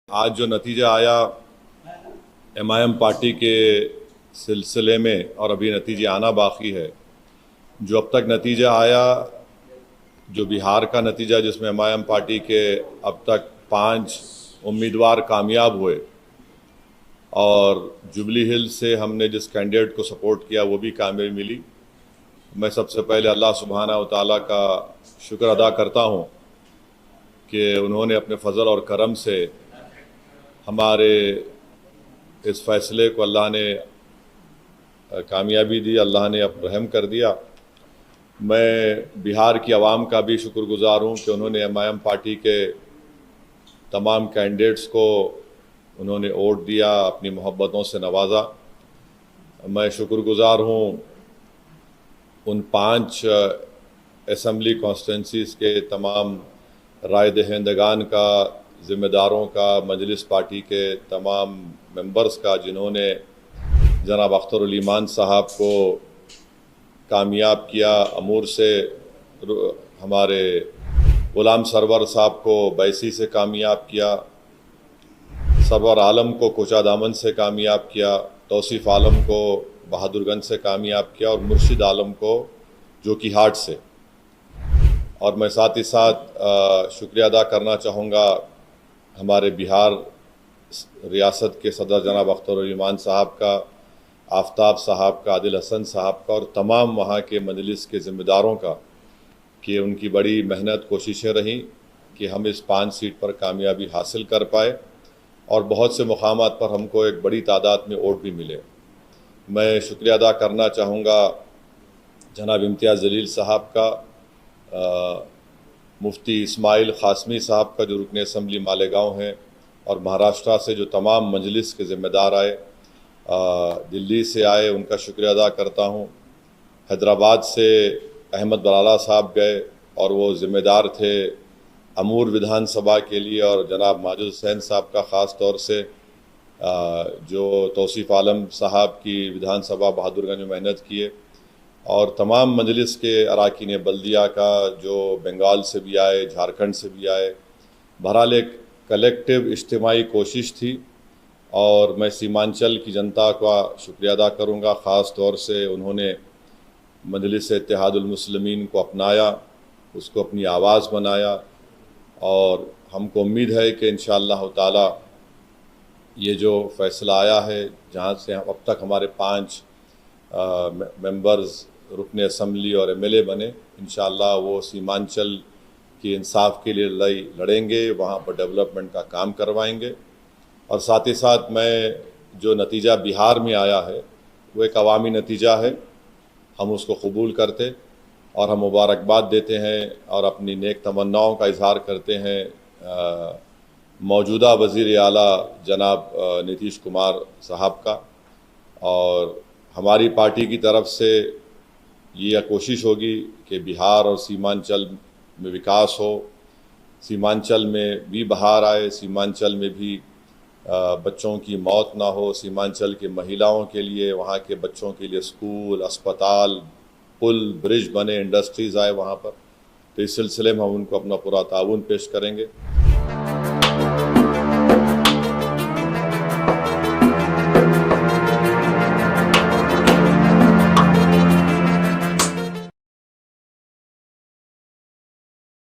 آج جو نتیجہ آیا ایم پارٹی کے سلسلے میں، اور ابھی نتیجے آنا باقی ہے، جو اب تک نتیجہ آیا، جو بہار کا نتیجہ جس میں ایم پارٹی کے اب تک 5 امیدوار کامیاب ہوئے، اور جوبلی ہل سے ہم نے جس کینڈیڈیٹ کو سپورٹ کیا وہ بھی کامیابی ملی۔ میں سب سے پہلے اللہ سبحانہ و تعالیٰ کا شکر ادا کرتا ہوں کہ انہوں نے اپنے فضل اور کرم سے ہمارے اس فیصلے کو اللہ نے کامیابی دی، اللہ نے رحم کر دیا۔ میں بہار کی عوام کا بھی شکر گزار ہوں کہ انہوں نے ایم پارٹی کے تمام کینڈیڈیٹس کو انہوں نے ووٹ دیا، اپنی محبتوں سے نوازا۔ میں شکر گزار ہوں ان 5 اسمبلی کانسٹیٹنسیز کے تمام رائے دہندگان کا، ذمہ داروں کا، مجلس پارٹی کے تمام ممبرز کا، جنہوں نے جناب اختر الایمان صاحب کو کامیاب کیا، امور سے ہمارے غلام سرور صاحب کو بیسی سے کامیاب کیا، سرور عالم کو کوچہ دامن سے کامیاب کیا، توصیف عالم کو بہادر گنج سے کامیاب کیا، اور مرشد عالم کو جوکی ہاٹ سے۔ اور میں ساتھ ہی ساتھ شکریہ ادا کرنا چاہوں گا ہمارے بہار ریاست کے صدر جناب اختر الایمان صاحب کا، آفتاب صاحب کا، عادل حسن صاحب کا، اور تمام وہاں کے مجلس کے ذمہ داروں کا، کہ ان کی بڑی محنت کوششیں رہیں کہ ہم اس 5 سیٹ پر کامیابی حاصل کر پائے، اور بہت سے مقامات پر ہم کو ایک بڑی تعداد میں ووٹ بھی ملے۔ میں شکریہ ادا کرنا چاہوں گا جناب امتیاز جلیل صاحب کا، مفتی اسماعیل قاسمی صاحب کا جو رکن اسمبلی مالیگاؤں ہیں، اور مہاراشٹرا سے جو تمام مجلس کے ذمہ دار آئے، دلی سے آئے، ان کا شکریہ ادا کرتا ہوں۔ حیدرآباد سے احمد برالا صاحب گئے، اور وہ ذمہ دار تھے امور ودھان سبھا کے لیے، اور جناب ماجد حسین صاحب کا خاص طور سے، جو توصیف عالم صاحب کی ودھان سبھا بہادر گنج میں محنت کیے، اور تمام مجلس کے اراکین بلدیہ کا جو بنگال سے بھی آئے، جھارکھنڈ سے بھی آئے۔ بہرحال ایک کلیکٹیو اجتماعی کوشش تھی، اور میں سیمانچل کی جنتا کا شکریہ ادا کروں گا، خاص طور سے انہوں نے مجلس اتحاد المسلمین کو اپنایا، اس کو اپنی آواز بنایا، اور ہم کو امید ہے کہ انشاءاللہ تعالی یہ جو فیصلہ آیا ہے، جہاں سے اب تک ہمارے 5 ممبرز رکن اسمبلی اور ایم ایل اے بنے، انشاءاللہ وہ سیمانچل کی انصاف کے لیے لڑیں گے، وہاں پر ڈیولپمنٹ کا کام کروائیں گے۔ اور ساتھ ہی ساتھ میں جو نتیجہ بہار میں آیا ہے وہ ایک عوامی نتیجہ ہے، ہم اس کو قبول کرتے، اور ہم مبارکباد دیتے ہیں اور اپنی نیک تمناؤں کا اظہار کرتے ہیں موجودہ وزیر اعلیٰ جناب نتیش کمار صاحب کا۔ اور ہماری پارٹی کی طرف سے یہ کوشش ہوگی کہ بہار اور سیمانچل میں وکاس ہو، سیمانچل میں بھی بہار آئے، سیمانچل میں بھی بچوں کی موت نہ ہو، سیمانچل کے مہیلاؤں کے لیے، وہاں کے بچوں کے لیے اسکول، اسپتال، پل، برج بنے، انڈسٹریز آئے وہاں پر۔ تو اس سلسلے میں ہم ان کو اپنا پورا تعاون پیش کریں گے۔